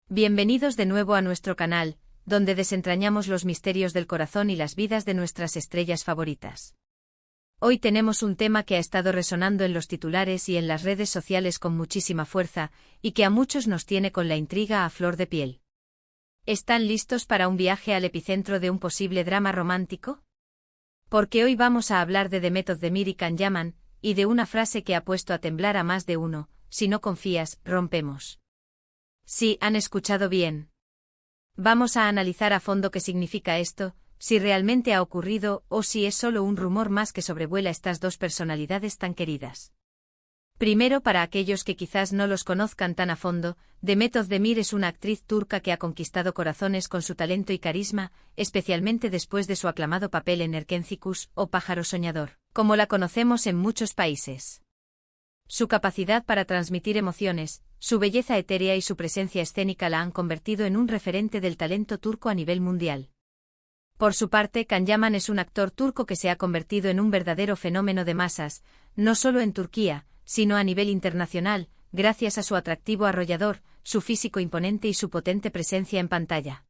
Bienvenidos de nuevo a nuestro canal, donde desentrañamos los misterios del corazón y las vidas de nuestras estrellas favoritas. Hoy tenemos un tema que ha estado resonando en los titulares y en las redes sociales con muchísima fuerza, y que a muchos nos tiene con la intriga a flor de piel. ¿Están listos para un viaje al epicentro de un posible drama romántico? Porque hoy vamos a hablar de The Method de Miri Kanyaman, y de una frase que ha puesto a temblar a más de uno: si no confías, rompemos. Sí, han escuchado bien. Vamos a analizar a fondo qué significa esto, si realmente ha ocurrido o si es solo un rumor más que sobrevuela estas dos personalidades tan queridas. Primero, para aquellos que quizás no los conozcan tan a fondo, Demet Özdemir es una actriz turca que ha conquistado corazones con su talento y carisma, especialmente después de su aclamado papel en Erkenci o Pájaro Soñador, como la conocemos en muchos países. Su capacidad para transmitir emociones, su belleza etérea y su presencia escénica la han convertido en un referente del talento turco a nivel mundial. Por su parte, Kanyaman es un actor turco que se ha convertido en un verdadero fenómeno de masas, no solo en Turquía, sino a nivel internacional, gracias a su atractivo arrollador, su físico imponente y su potente presencia en pantalla.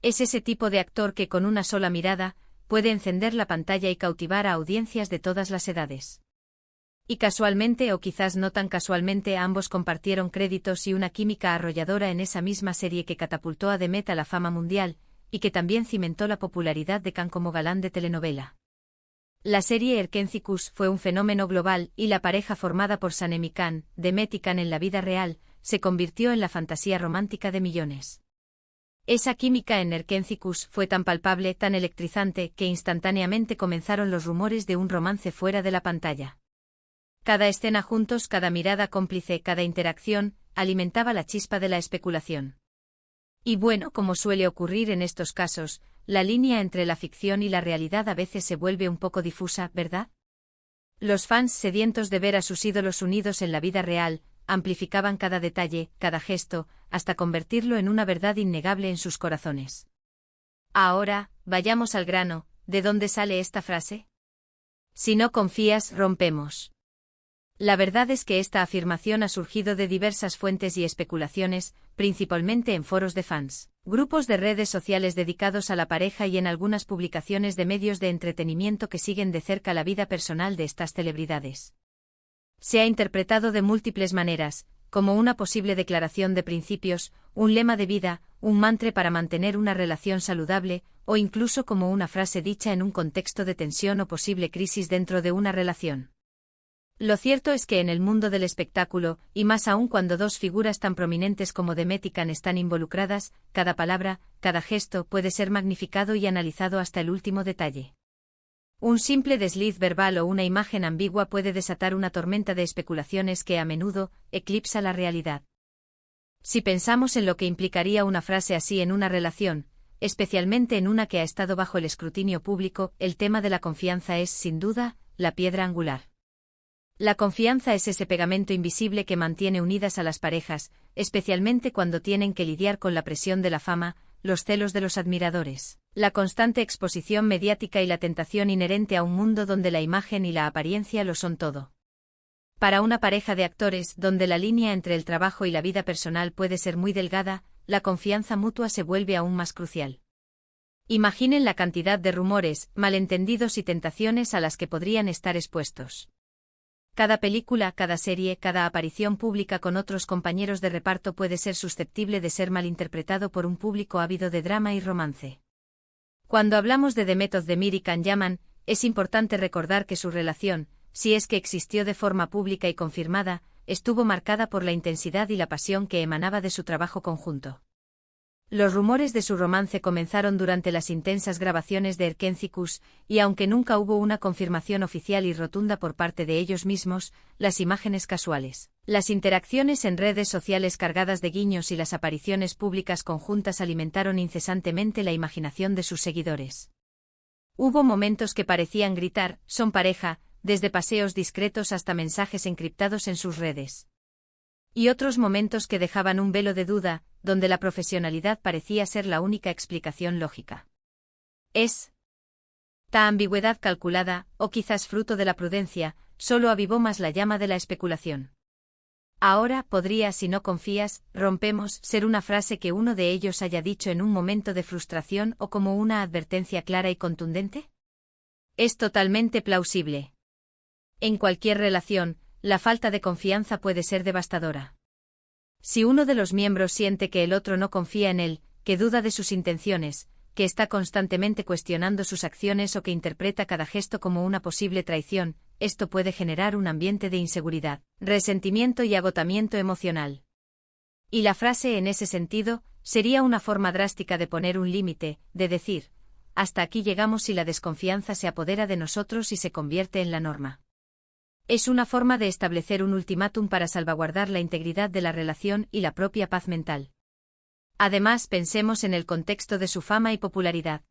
Es ese tipo de actor que con una sola mirada puede encender la pantalla y cautivar a audiencias de todas las edades. Y casualmente o quizás no tan casualmente ambos compartieron créditos y una química arrolladora en esa misma serie que catapultó a Demet a la fama mundial, y que también cimentó la popularidad de Kan como galán de telenovela. La serie Erkenci fue un fenómeno global y la pareja formada por Sanem Kan, Demet y Kan en la vida real, se convirtió en la fantasía romántica de millones. Esa química en Erkenci fue tan palpable, tan electrizante, que instantáneamente comenzaron los rumores de un romance fuera de la pantalla. Cada escena juntos, cada mirada cómplice, cada interacción, alimentaba la chispa de la especulación. Y bueno, como suele ocurrir en estos casos, la línea entre la ficción y la realidad a veces se vuelve un poco difusa, ¿verdad? Los fans sedientos de ver a sus ídolos unidos en la vida real, amplificaban cada detalle, cada gesto, hasta convertirlo en una verdad innegable en sus corazones. Ahora, vayamos al grano, ¿de dónde sale esta frase? Si no confías, rompemos. La verdad es que esta afirmación ha surgido de diversas fuentes y especulaciones, principalmente en foros de fans, grupos de redes sociales dedicados a la pareja y en algunas publicaciones de medios de entretenimiento que siguen de cerca la vida personal de estas celebridades. Se ha interpretado de múltiples maneras, como una posible declaración de principios, un lema de vida, un mantra para mantener una relación saludable, o incluso como una frase dicha en un contexto de tensión o posible crisis dentro de una relación. Lo cierto es que en el mundo del espectáculo, y más aún cuando dos figuras tan prominentes como Demet y Kan están involucradas, cada palabra, cada gesto puede ser magnificado y analizado hasta el último detalle. Un simple desliz verbal o una imagen ambigua puede desatar una tormenta de especulaciones que a menudo eclipsa la realidad. Si pensamos en lo que implicaría una frase así en una relación, especialmente en una que ha estado bajo el escrutinio público, el tema de la confianza es, sin duda, la piedra angular. La confianza es ese pegamento invisible que mantiene unidas a las parejas, especialmente cuando tienen que lidiar con la presión de la fama, los celos de los admiradores, la constante exposición mediática y la tentación inherente a un mundo donde la imagen y la apariencia lo son todo. Para una pareja de actores, donde la línea entre el trabajo y la vida personal puede ser muy delgada, la confianza mutua se vuelve aún más crucial. Imaginen la cantidad de rumores, malentendidos y tentaciones a las que podrían estar expuestos. Cada película, cada serie, cada aparición pública con otros compañeros de reparto puede ser susceptible de ser malinterpretado por un público ávido de drama y romance. Cuando hablamos de Demet Özdemir y Kanyaman, es importante recordar que su relación, si es que existió de forma pública y confirmada, estuvo marcada por la intensidad y la pasión que emanaba de su trabajo conjunto. Los rumores de su romance comenzaron durante las intensas grabaciones de Erkenci, y aunque nunca hubo una confirmación oficial y rotunda por parte de ellos mismos, las imágenes casuales, las interacciones en redes sociales cargadas de guiños y las apariciones públicas conjuntas alimentaron incesantemente la imaginación de sus seguidores. Hubo momentos que parecían gritar, son pareja, desde paseos discretos hasta mensajes encriptados en sus redes. Y otros momentos que dejaban un velo de duda, donde la profesionalidad parecía ser la única explicación lógica. Esta ambigüedad calculada, o quizás fruto de la prudencia, solo avivó más la llama de la especulación. Ahora, podría, si no confías, rompemos, ser una frase que uno de ellos haya dicho en un momento de frustración o como una advertencia clara y contundente. Es totalmente plausible. En cualquier relación, la falta de confianza puede ser devastadora. Si uno de los miembros siente que el otro no confía en él, que duda de sus intenciones, que está constantemente cuestionando sus acciones o que interpreta cada gesto como una posible traición, esto puede generar un ambiente de inseguridad, resentimiento y agotamiento emocional. Y la frase en ese sentido, sería una forma drástica de poner un límite, de decir, hasta aquí llegamos y la desconfianza se apodera de nosotros y se convierte en la norma. Es una forma de establecer un ultimátum para salvaguardar la integridad de la relación y la propia paz mental. Además, pensemos en el contexto de su fama y popularidad.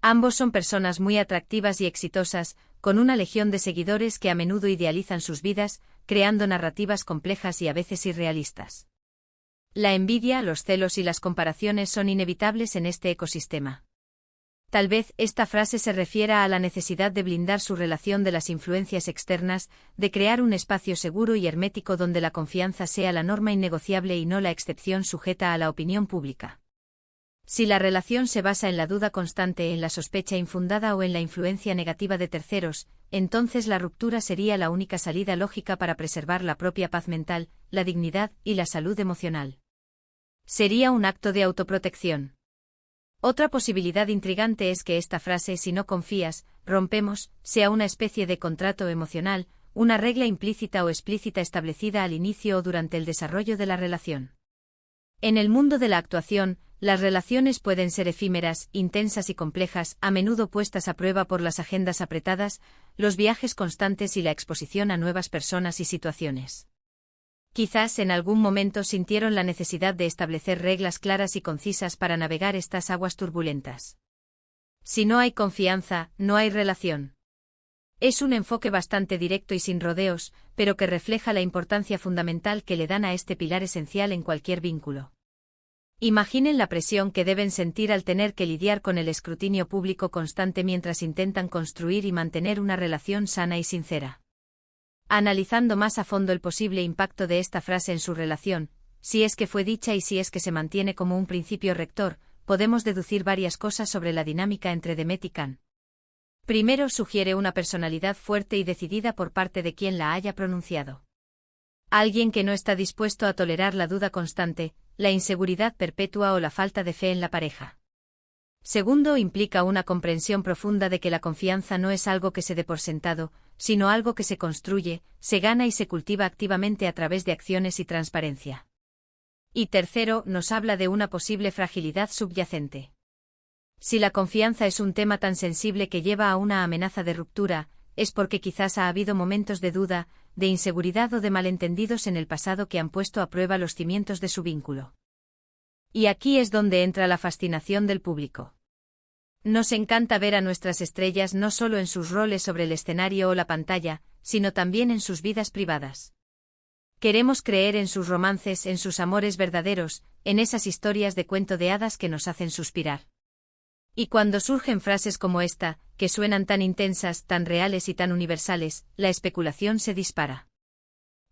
Ambos son personas muy atractivas y exitosas, con una legión de seguidores que a menudo idealizan sus vidas, creando narrativas complejas y a veces irrealistas. La envidia, los celos y las comparaciones son inevitables en este ecosistema. Tal vez esta frase se refiera a la necesidad de blindar su relación de las influencias externas, de crear un espacio seguro y hermético donde la confianza sea la norma innegociable y no la excepción sujeta a la opinión pública. Si la relación se basa en la duda constante, en la sospecha infundada o en la influencia negativa de terceros, entonces la ruptura sería la única salida lógica para preservar la propia paz mental, la dignidad y la salud emocional. Sería un acto de autoprotección. Otra posibilidad intrigante es que esta frase "si no confías, rompemos" sea una especie de contrato emocional, una regla implícita o explícita establecida al inicio o durante el desarrollo de la relación. En el mundo de la actuación, las relaciones pueden ser efímeras, intensas y complejas, a menudo puestas a prueba por las agendas apretadas, los viajes constantes y la exposición a nuevas personas y situaciones. Quizás en algún momento sintieron la necesidad de establecer reglas claras y concisas para navegar estas aguas turbulentas. Si no hay confianza, no hay relación. Es un enfoque bastante directo y sin rodeos, pero que refleja la importancia fundamental que le dan a este pilar esencial en cualquier vínculo. Imaginen la presión que deben sentir al tener que lidiar con el escrutinio público constante mientras intentan construir y mantener una relación sana y sincera. Analizando más a fondo el posible impacto de esta frase en su relación, si es que fue dicha y si es que se mantiene como un principio rector, podemos deducir varias cosas sobre la dinámica entre Demet y Can. Primero, sugiere una personalidad fuerte y decidida por parte de quien la haya pronunciado. Alguien que no está dispuesto a tolerar la duda constante, la inseguridad perpetua o la falta de fe en la pareja. Segundo, implica una comprensión profunda de que la confianza no es algo que se dé por sentado, sino algo que se construye, se gana y se cultiva activamente a través de acciones y transparencia. Y tercero, nos habla de una posible fragilidad subyacente. Si la confianza es un tema tan sensible que lleva a una amenaza de ruptura, es porque quizás ha habido momentos de duda, de inseguridad o de malentendidos en el pasado que han puesto a prueba los cimientos de su vínculo. Y aquí es donde entra la fascinación del público. Nos encanta ver a nuestras estrellas no solo en sus roles sobre el escenario o la pantalla, sino también en sus vidas privadas. Queremos creer en sus romances, en sus amores verdaderos, en esas historias de cuento de hadas que nos hacen suspirar. Y cuando surgen frases como esta, que suenan tan intensas, tan reales y tan universales, la especulación se dispara.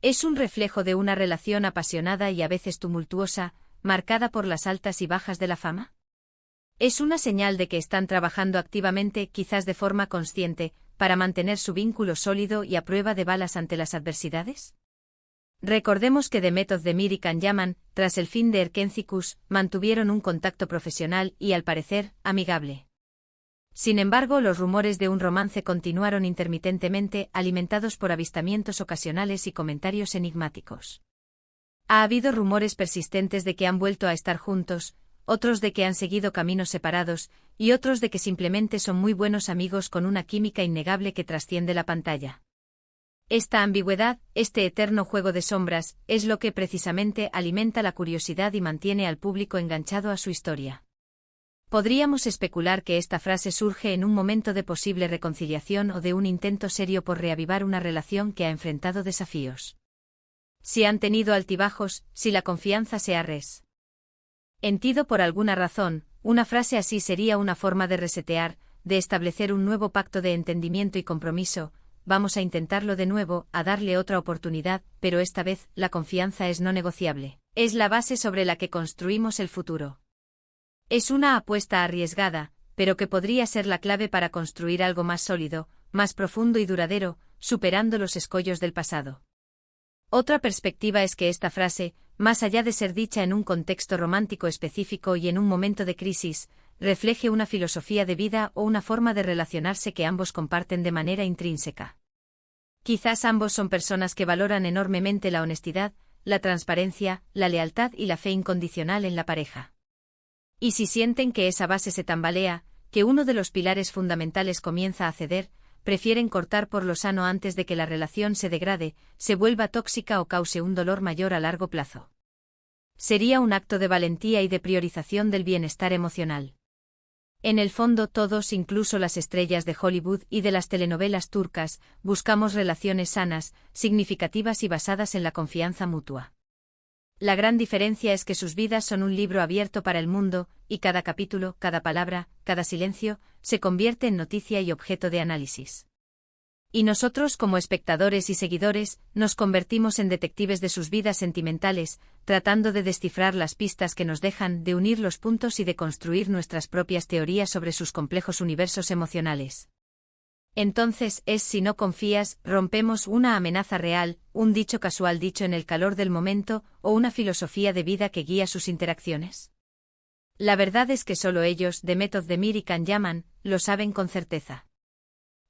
Es un reflejo de una relación apasionada y a veces tumultuosa, marcada por las altas y bajas de la fama. Es una señal de que están trabajando activamente, quizás de forma consciente, para mantener su vínculo sólido y a prueba de balas ante las adversidades. Recordemos que Demet Özdemir y Can Yaman, tras el fin de Erkenci Kuş, mantuvieron un contacto profesional y, al parecer, amigable. Sin embargo, los rumores de un romance continuaron intermitentemente, alimentados por avistamientos ocasionales y comentarios enigmáticos. Ha habido rumores persistentes de que han vuelto a estar juntos, otros de que han seguido caminos separados, y otros de que simplemente son muy buenos amigos con una química innegable que trasciende la pantalla. Esta ambigüedad, este eterno juego de sombras, es lo que precisamente alimenta la curiosidad y mantiene al público enganchado a su historia. Podríamos especular que esta frase surge en un momento de posible reconciliación o de un intento serio por reavivar una relación que ha enfrentado desafíos. Si han tenido altibajos, si la confianza se ha resentido por alguna razón, una frase así sería una forma de resetear, de establecer un nuevo pacto de entendimiento y compromiso, vamos a intentarlo de nuevo, a darle otra oportunidad, pero esta vez, la confianza es no negociable. Es la base sobre la que construimos el futuro. Es una apuesta arriesgada, pero que podría ser la clave para construir algo más sólido, más profundo y duradero, superando los escollos del pasado. Otra perspectiva es que esta frase, más allá de ser dicha en un contexto romántico específico y en un momento de crisis, refleje una filosofía de vida o una forma de relacionarse que ambos comparten de manera intrínseca. Quizás ambos son personas que valoran enormemente la honestidad, la transparencia, la lealtad y la fe incondicional en la pareja. Y si sienten que esa base se tambalea, que uno de los pilares fundamentales comienza a ceder, prefieren cortar por lo sano antes de que la relación se degrade, se vuelva tóxica o cause un dolor mayor a largo plazo. Sería un acto de valentía y de priorización del bienestar emocional. En el fondo todos, incluso las estrellas de Hollywood y de las telenovelas turcas, buscamos relaciones sanas, significativas y basadas en la confianza mutua. La gran diferencia es que sus vidas son un libro abierto para el mundo, y cada capítulo, cada palabra, cada silencio, se convierte en noticia y objeto de análisis. Y nosotros, como espectadores y seguidores, nos convertimos en detectives de sus vidas sentimentales, tratando de descifrar las pistas que nos dejan, de unir los puntos y de construir nuestras propias teorías sobre sus complejos universos emocionales. Entonces, si no confías, rompemos una amenaza real, un dicho casual dicho en el calor del momento, o una filosofía de vida que guía sus interacciones. La verdad es que solo ellos, Demet Özdemir y Can Yaman, lo saben con certeza.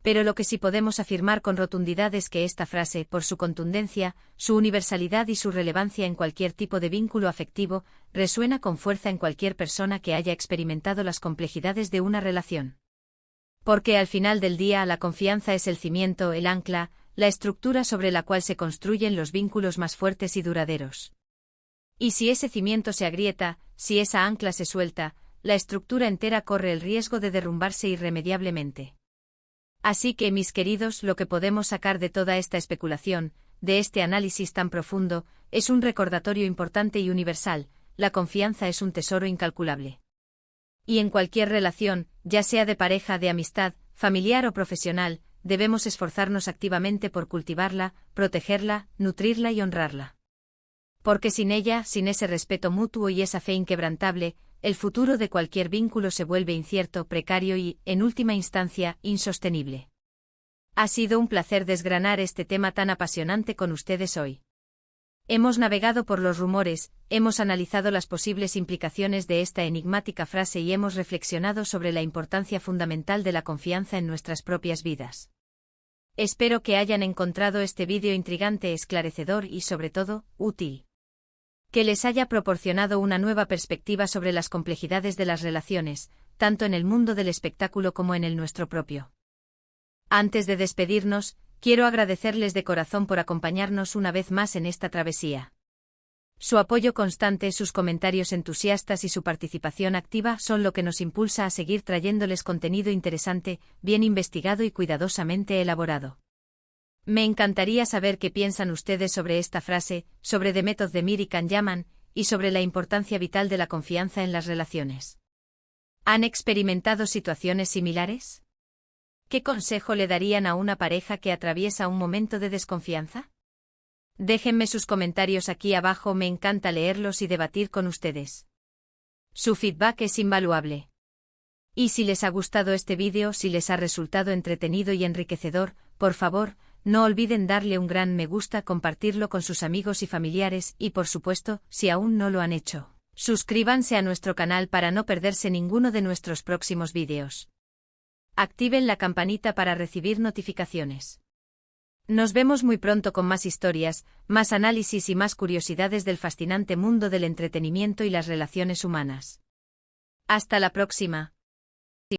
Pero lo que sí podemos afirmar con rotundidad es que esta frase, por su contundencia, su universalidad y su relevancia en cualquier tipo de vínculo afectivo, resuena con fuerza en cualquier persona que haya experimentado las complejidades de una relación. Porque al final del día la confianza es el cimiento, el ancla, la estructura sobre la cual se construyen los vínculos más fuertes y duraderos. Y si ese cimiento se agrieta, si esa ancla se suelta, la estructura entera corre el riesgo de derrumbarse irremediablemente. Así que, mis queridos, lo que podemos sacar de toda esta especulación, de este análisis tan profundo, es un recordatorio importante y universal: la confianza es un tesoro incalculable. Y en cualquier relación, ya sea de pareja, de amistad, familiar o profesional, debemos esforzarnos activamente por cultivarla, protegerla, nutrirla y honrarla. Porque sin ella, sin ese respeto mutuo y esa fe inquebrantable, el futuro de cualquier vínculo se vuelve incierto, precario y, en última instancia, insostenible. Ha sido un placer desgranar este tema tan apasionante con ustedes hoy. Hemos navegado por los rumores, hemos analizado las posibles implicaciones de esta enigmática frase y hemos reflexionado sobre la importancia fundamental de la confianza en nuestras propias vidas. Espero que hayan encontrado este vídeo intrigante, esclarecedor y, sobre todo, útil. Que les haya proporcionado una nueva perspectiva sobre las complejidades de las relaciones, tanto en el mundo del espectáculo como en el nuestro propio. Antes de despedirnos, quiero agradecerles de corazón por acompañarnos una vez más en esta travesía. Su apoyo constante, sus comentarios entusiastas y su participación activa son lo que nos impulsa a seguir trayéndoles contenido interesante, bien investigado y cuidadosamente elaborado. Me encantaría saber qué piensan ustedes sobre esta frase, sobre Demet Özdemir y Can Yaman, y sobre la importancia vital de la confianza en las relaciones. ¿Han experimentado situaciones similares? ¿Qué consejo le darían a una pareja que atraviesa un momento de desconfianza? Déjenme sus comentarios aquí abajo, me encanta leerlos y debatir con ustedes. Su feedback es invaluable. Y si les ha gustado este vídeo, si les ha resultado entretenido y enriquecedor, por favor, no olviden darle un gran me gusta, compartirlo con sus amigos y familiares y, por supuesto, si aún no lo han hecho, suscríbanse a nuestro canal para no perderse ninguno de nuestros próximos vídeos. Activen la campanita para recibir notificaciones. Nos vemos muy pronto con más historias, más análisis y más curiosidades del fascinante mundo del entretenimiento y las relaciones humanas. Hasta la próxima.